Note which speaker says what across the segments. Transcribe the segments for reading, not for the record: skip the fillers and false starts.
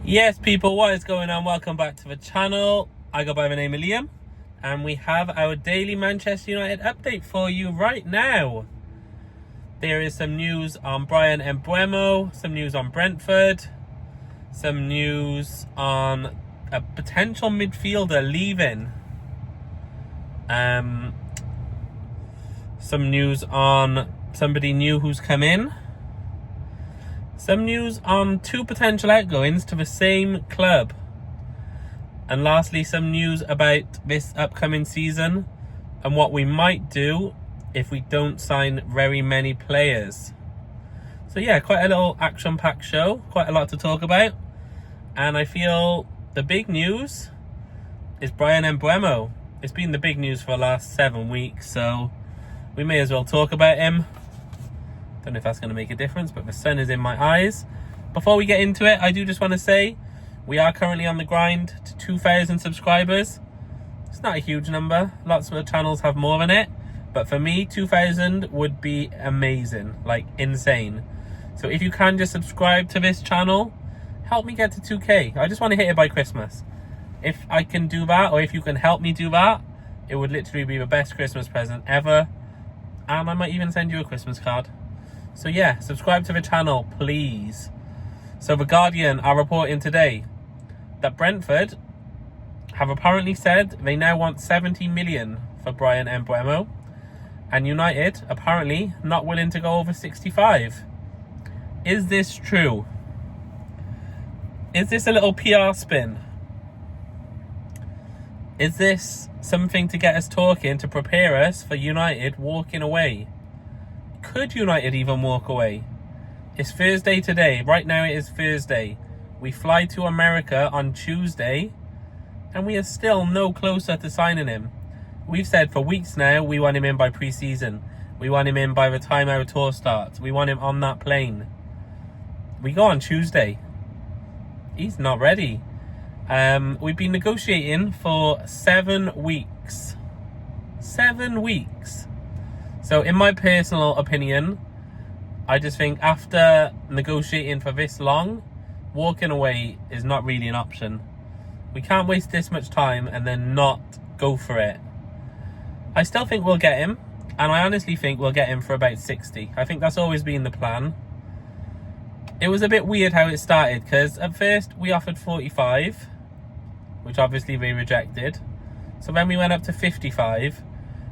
Speaker 1: Yes, people, what is going on? Welcome back to the channel. I go by the name of Liam, and we have our daily Manchester United update for you right now. There is some news on Bryan Mbeumo, some news on Brentford, some news on a potential midfielder leaving, some news on somebody new who's come in, some news on 2 potential outgoings to the same club, and lastly some news about this upcoming season and what we might do if we don't sign very many players. So yeah, quite a little action-packed show, quite a lot to talk about, and I feel the big news is Bryan Mbeumo. It's been the big news for the last 7 weeks, so we may as well talk about him. Don't know if that's going to make a difference, but the sun is in my eyes. Before we get into it, I do just want to say we are currently on the grind to 2,000 subscribers. It's not a huge number. Lots of the channels have more than it, but for me, 2,000 would be amazing, like insane. So if you can just subscribe to this channel, help me get to 2K. I just want to hit it by Christmas. If I can do that, or if you can help me do that, it would literally be the best Christmas present ever. And I might even send you a Christmas card. So yeah, subscribe to the channel, please. So The Guardian are reporting today that Brentford have apparently said they now want 70 million for Bryan Mbeumo, and United apparently not willing to go over 65. Is this true? Is this a little PR spin? Is this something to get us talking, to prepare us for United walking away? Could United even walk away? It's Thursday today. Right now it is Thursday. We fly to America on Tuesday, and we are still no closer to signing him. We've said for weeks now we want him in by pre-season. We want him in by the time our tour starts. We want him on that plane. We go on Tuesday. He's not ready. We've been negotiating for 7 weeks. 7 weeks. So in my personal opinion, I just think after negotiating for this long, walking away is not really an option. We can't waste this much time and then not go for it. I still think we'll get him, and I honestly think we'll get him for about 60. I think that's always been the plan. It was a bit weird how it started, because at first we offered 45, which obviously they rejected. So then we went up to 55.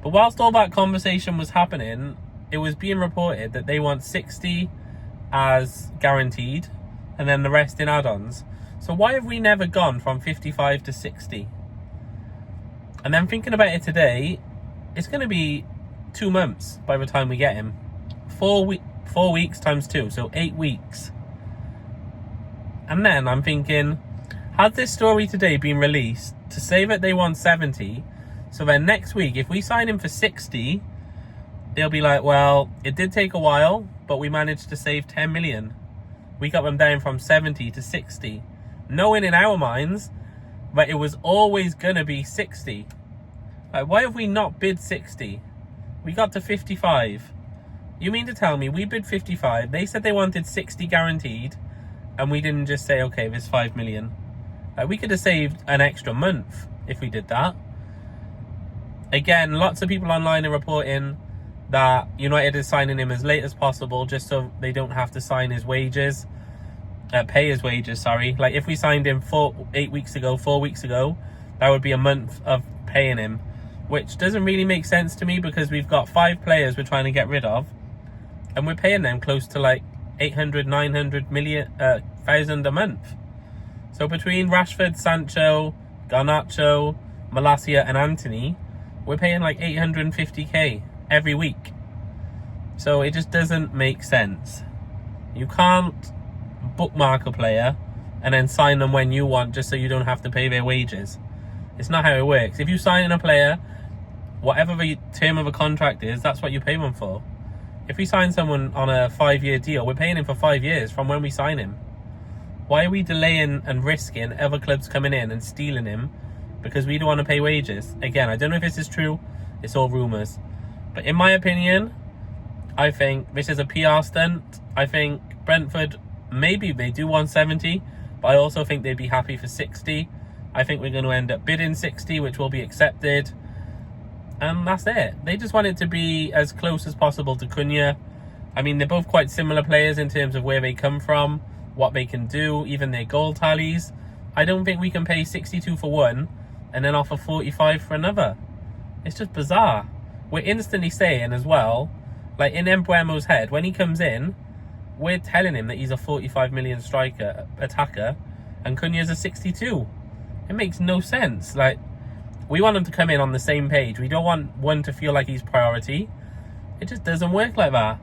Speaker 1: But whilst all that conversation was happening, it was being reported that they want 60 as guaranteed, and then the rest in add-ons. So why have we never gone from 55 to 60? And then thinking about it today, it's going to be 2 months by the time we get him. 4 weeks times 2, so 8 weeks. And then I'm thinking, has this story today been released to say that they want 70? So then next week, if we sign him for 60, they'll be like, well, it did take a while, but we managed to save 10 million. We got them down from 70 to 60. Knowing in our minds that it was always going to be 60. Like, why have we not bid 60? We got to 55. You mean to tell me we bid 55, they said they wanted 60 guaranteed, and we didn't just say, okay, there's 5 million. Like, we could have saved an extra month if we did that. Again, lots of people online are reporting that United is signing him as late as possible just so they don't have to sign his wages, pay his wages, sorry. Like, if we signed him 4 weeks ago, that would be a month of paying him, which doesn't really make sense to me because we've got 5 players we're trying to get rid of, and we're paying them close to like 800, 900 million, thousand a month. So between Rashford, Sancho, Garnacho, Malacia and Anthony, we're paying like 850k every week. So it just doesn't make sense. You can't bookmark a player and then sign them when you want just so you don't have to pay their wages. It's not how it works. If you sign in a player, whatever the term of a contract is, that's what you pay them for. If we sign someone on a 5-year deal, we're paying him for 5 years from when we sign him. Why are we delaying and risking other clubs coming in and stealing him because we don't want to pay wages? Again, I don't know if this is true. It's all rumours. But in my opinion, I think this is a PR stunt. I think Brentford, maybe they do 170, but I also think they'd be happy for 60. I think we're going to end up bidding 60, which will be accepted. And that's it. They just want it to be as close as possible to Kone. I mean, they're both quite similar players in terms of where they come from, what they can do, even their goal tallies. I don't think we can pay 62 for one and then offer 45 for another. It's just bizarre. We're instantly saying as well, like in Mbeumo's head, when he comes in, we're telling him that he's a 45 million striker, attacker, and Kone's a 62. It makes no sense. Like, we want him to come in on the same page. We don't want one to feel like he's priority. It just doesn't work like that.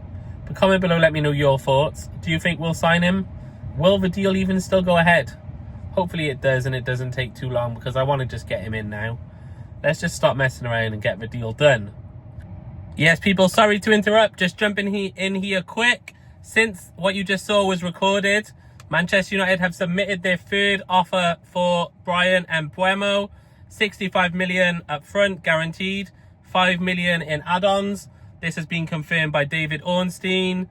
Speaker 1: But comment below, let me know your thoughts. Do you think we'll sign him? Will the deal even still go ahead? Hopefully it does, and it doesn't take too long, because I want to just get him in now. Let's just stop messing around and get the deal done. Yes, people, sorry to interrupt. Just jumping in here quick. Since what you just saw was recorded, Manchester United have submitted their third offer for Bryan Mbeumo. 65 million up front, guaranteed. 5 million in add-ons. This has been confirmed by David Ornstein,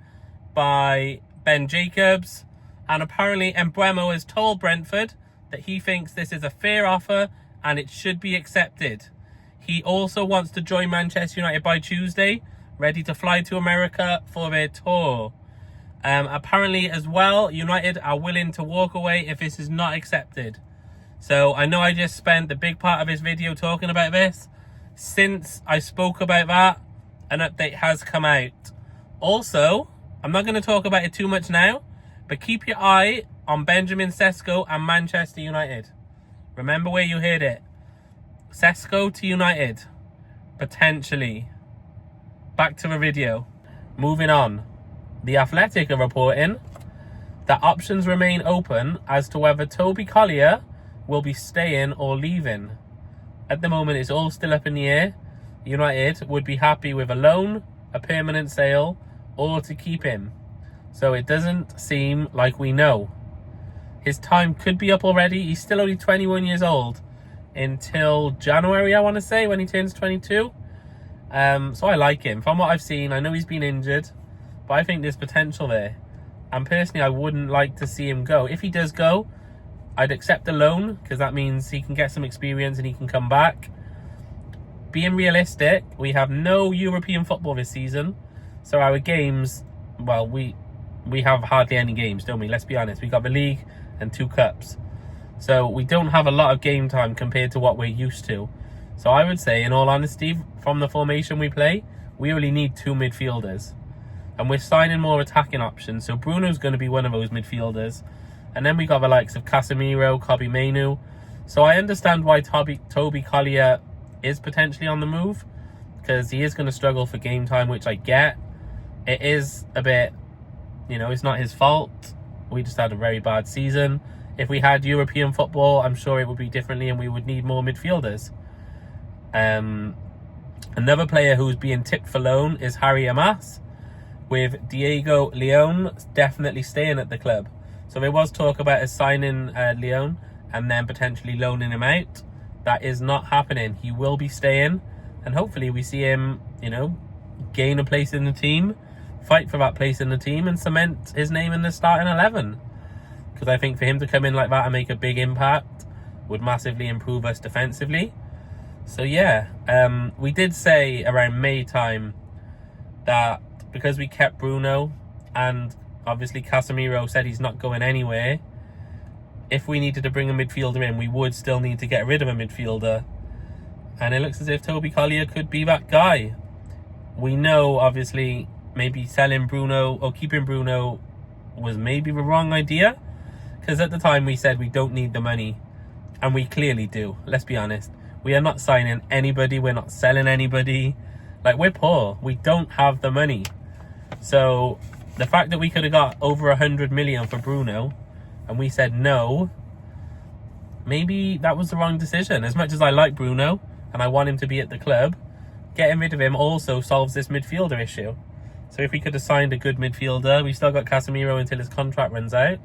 Speaker 1: by Ben Jacobs. And apparently Mbeumo has told Brentford that he thinks this is a fair offer and it should be accepted. He also wants to join Manchester United by Tuesday, ready to fly to America for their tour. Apparently as well, United are willing to walk away if this is not accepted. So I know I just spent the big part of this video talking about this. Since I spoke about that, an update has come out. Also, I'm not going to talk about it too much now, but keep your eye on Benjamin Sesko and Manchester United. Remember where you heard it. Sesko to United. Potentially. Back to the video. Moving on. The Athletic are reporting that options remain open as to whether Toby Collier will be staying or leaving. At the moment, it's all still up in the air. United would be happy with a loan, a permanent sale, or to keep him. So it doesn't seem like we know. His time could be up already. He's still only 21 years old. Until January, I want to say, when he turns 22. So I like him. From what I've seen, I know he's been injured, but I think there's potential there. And personally, I wouldn't like to see him go. If he does go, I'd accept a loan, because that means he can get some experience and he can come back. Being realistic, we have no European football this season. So our games, well, we have hardly any games, don't we? Let's be honest. We got the league and 2 cups. So we don't have a lot of game time compared to what we're used to. So I would say, in all honesty, from the formation we play, we only need 2 midfielders. And we're signing more attacking options. So Bruno's going to be one of those midfielders. And then we got the likes of Casemiro, Kobbie Mainoo. So I understand why Toby Collier is potentially on the move, because he is going to struggle for game time, which I get. It is a bit, you know, it's not his fault. We just had a very bad season. If we had European football, I'm sure it would be differently and we would need more midfielders. Another player who's being tipped for loan is Harry Amas, with Diego Leon definitely staying at the club. So there was talk about us signing Leon and then potentially loaning him out. That is not happening. He will be staying, and hopefully we see him, you know, gain a place in the team, fight for that place in the team, and cement his name in the starting 11. Because I think for him to come in like that and make a big impact would massively improve us defensively. So yeah, we did say around May time that because we kept Bruno and obviously Casemiro said he's not going anywhere, if we needed to bring a midfielder in, we would still need to get rid of a midfielder. And it looks as if Toby Collier could be that guy. We know, obviously, maybe selling Bruno or keeping Bruno was maybe the wrong idea. Because at the time we said we don't need the money. And we clearly do. Let's be honest. We are not signing anybody. We're not selling anybody. Like, we're poor. We don't have the money. So the fact that we could have got over 100 million for Bruno and we said no, maybe that was the wrong decision. As much as I like Bruno and I want him to be at the club, getting rid of him also solves this midfielder issue. So if we could have signed a good midfielder, we still got Casemiro until his contract runs out.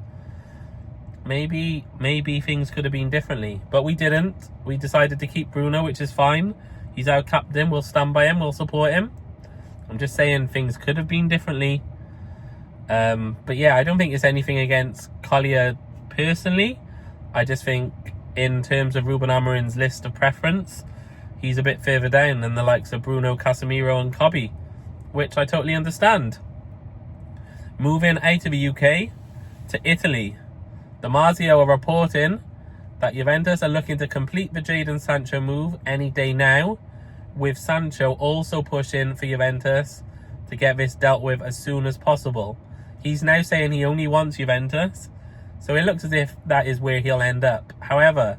Speaker 1: Maybe things could have been differently, but we didn't. We decided to keep Bruno, which is fine. He's our captain. We'll stand by him. We'll support him. I'm just saying things could have been differently. But yeah, I don't think it's anything against Collier personally, I just think in terms of Ruben Amorim's list of preference, he's a bit further down than the likes of Bruno, Casemiro and Kobe, which I totally understand. Moving out of the UK to Italy, the Marzio are reporting that Juventus are looking to complete the Jadon Sancho move any day now, with Sancho also pushing for Juventus to get this dealt with as soon as possible. He's now saying he only wants Juventus, so it looks as if that is where he'll end up. However,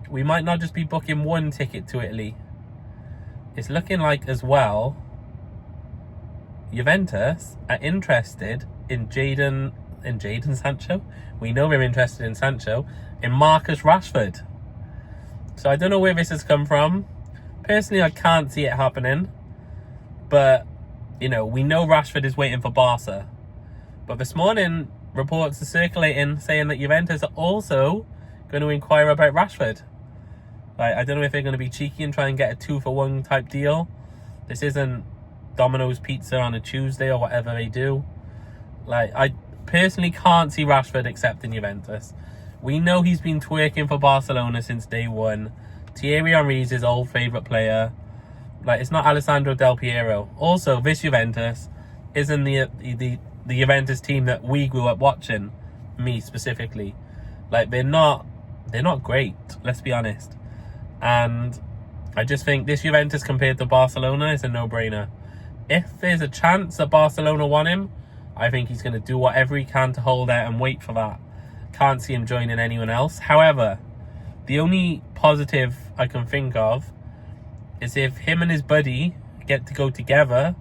Speaker 1: we might not just be booking one ticket to Italy. It's looking like as well Juventus are interested in Jadon Sancho. We know we're interested in Sancho, in Marcus Rashford. So I don't know where this has come from. Personally, I can't see it happening. But, we know Rashford is waiting for Barca. But this morning, reports are circulating saying that Juventus are also going to inquire about Rashford. I don't know if they're going to be cheeky and try and get a 2-for-1 type deal. This isn't Domino's Pizza on a Tuesday or whatever they do. I personally can't see Rashford accepting Juventus. We know he's been twerking for Barcelona since day one. Thierry Henry's his old favourite player. It's not Alessandro Del Piero. Also, this Juventus isn't the Juventus team that we grew up watching. Me specifically. They're not great, let's be honest. And I just think this Juventus compared to Barcelona is a no-brainer. If there's a chance that Barcelona want him, I think he's going to do whatever he can to hold out and wait for that. Can't see him joining anyone else. However, the only positive I can think of is if him and his buddy get to go together,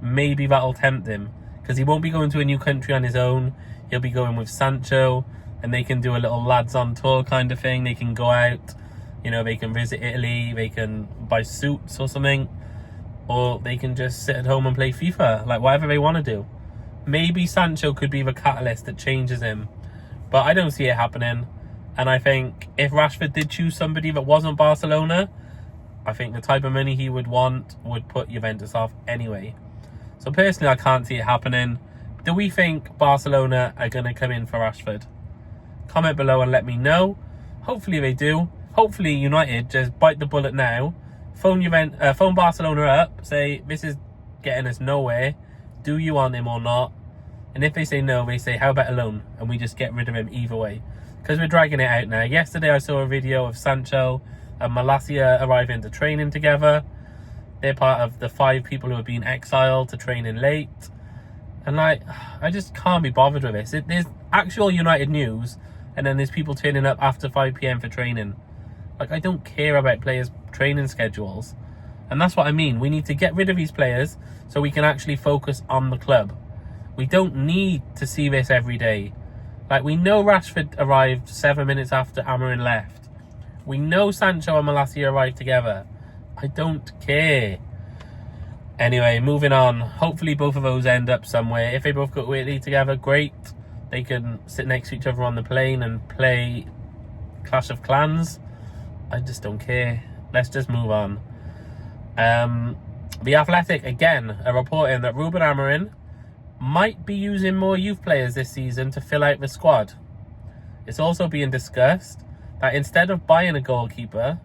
Speaker 1: maybe that'll tempt him. Because he won't be going to a new country on his own. He'll be going with Sancho, and they can do a little lads on tour kind of thing. They can go out, they can visit Italy, they can buy suits or something, or they can just sit at home and play FIFA, whatever they want to do. Maybe Sancho could be the catalyst that changes him, but I don't see it happening. And I think if Rashford did choose somebody that wasn't Barcelona, I think the type of money he would want would put Juventus off anyway. So personally, I can't see it happening. Do we think Barcelona are going to come in for Rashford? Comment below and let me know. Hopefully they do. Hopefully United just bite the bullet now. Phone Barcelona up. Say, this is getting us nowhere. Do you want him or not? And if they say no, they say, how about a loan? And we just get rid of him either way. Because we're dragging it out now. Yesterday I saw a video of Sancho and Malacia arriving to training together. They're part of the 5 people who have been exiled to training late. And I just can't be bothered with this. There's actual United news, and then there's people turning up after 5 PM for training. I don't care about players' training schedules. And that's what I mean. We need to get rid of these players so we can actually focus on the club. We don't need to see this every day. We know Rashford arrived 7 minutes after Amorim left. We know Sancho and Malacia arrived together. I don't care. Anyway, moving on. Hopefully both of those end up somewhere. If they both go to Italy together, great. They can sit next to each other on the plane and play Clash of Clans. I just don't care. Let's just move on. The Athletic, again, are reporting that Ruben Amorim might be using more youth players this season to fill out the squad. It's also being discussed that instead of buying a goalkeeper,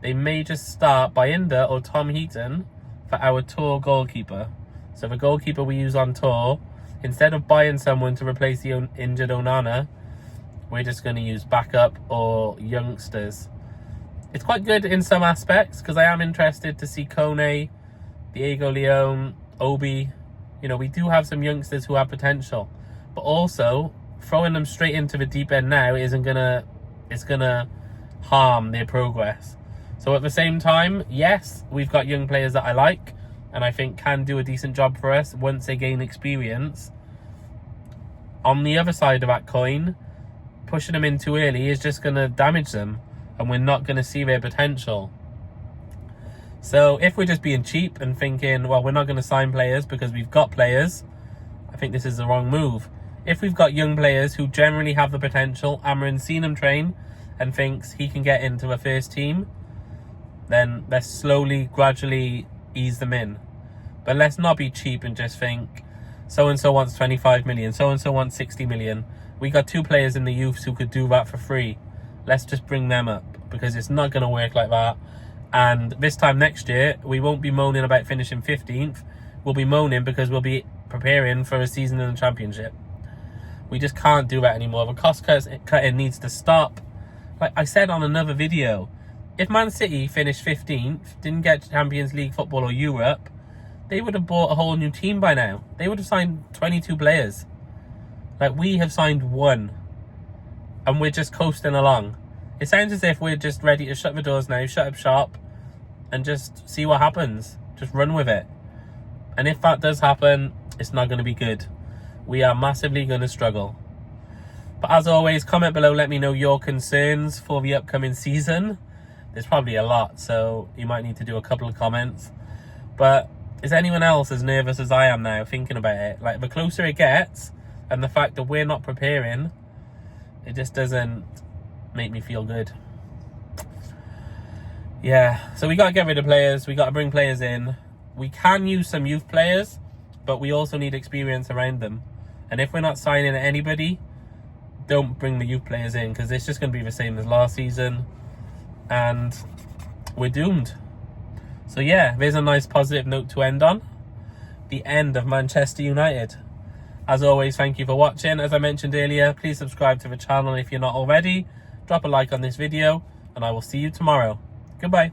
Speaker 1: they may just start Bayinda or Tom Heaton for our tour goalkeeper. So the goalkeeper we use on tour, instead of buying someone to replace the injured Onana, we're just going to use backup or youngsters. It's quite good in some aspects because I am interested to see Kone, Diego Leone, Obi. We do have some youngsters who have potential, but also throwing them straight into the deep end now it's gonna harm their progress. So at the same time, yes, we've got young players that I like and I think can do a decent job for us once they gain experience. On the other side of that coin, pushing them in too early is just going to damage them and we're not going to see their potential. So if we're just being cheap and thinking, well, we're not going to sign players because we've got players, I think this is the wrong move. If we've got young players who generally have the potential, Amorim's seen them train and thinks he can get into a first team, then let's slowly, gradually ease them in. But let's not be cheap and just think, so-and-so wants 25 million, so-and-so wants 60 million. We got 2 players in the youths who could do that for free. Let's just bring them up, because it's not going to work like that. And this time next year, we won't be moaning about finishing 15th. We'll be moaning because we'll be preparing for a season in the Championship. We just can't do that anymore. The cost cutting needs to stop. Like I said on another video, if Man City finished 15th, didn't get Champions League football or Europe, they would have bought a whole new team by now. They would have signed 22 players. Like, we have signed 1. And we're just coasting along. It sounds as if we're just ready to shut the doors now, shut up shop, and just see what happens. Just run with it. And if that does happen, it's not going to be good. We are massively going to struggle. But as always, comment below, let me know your concerns for the upcoming season. There's probably a lot, so you might need to do a couple of comments. But is anyone else as nervous as I am now thinking about it? Like, the closer it gets, and the fact that we're not preparing, it just doesn't make me feel good. Yeah, so we got to get rid of players. We got to bring players in. We can use some youth players, but we also need experience around them. And if we're not signing anybody, don't bring the youth players in, because it's just going to be the same as last season. And we're doomed. So yeah, there's a nice positive note to end on. The end of Manchester United. As always, thank you for watching. As I mentioned earlier, please subscribe to the channel if you're not already. Drop a like on this video, and I will see you tomorrow. Goodbye.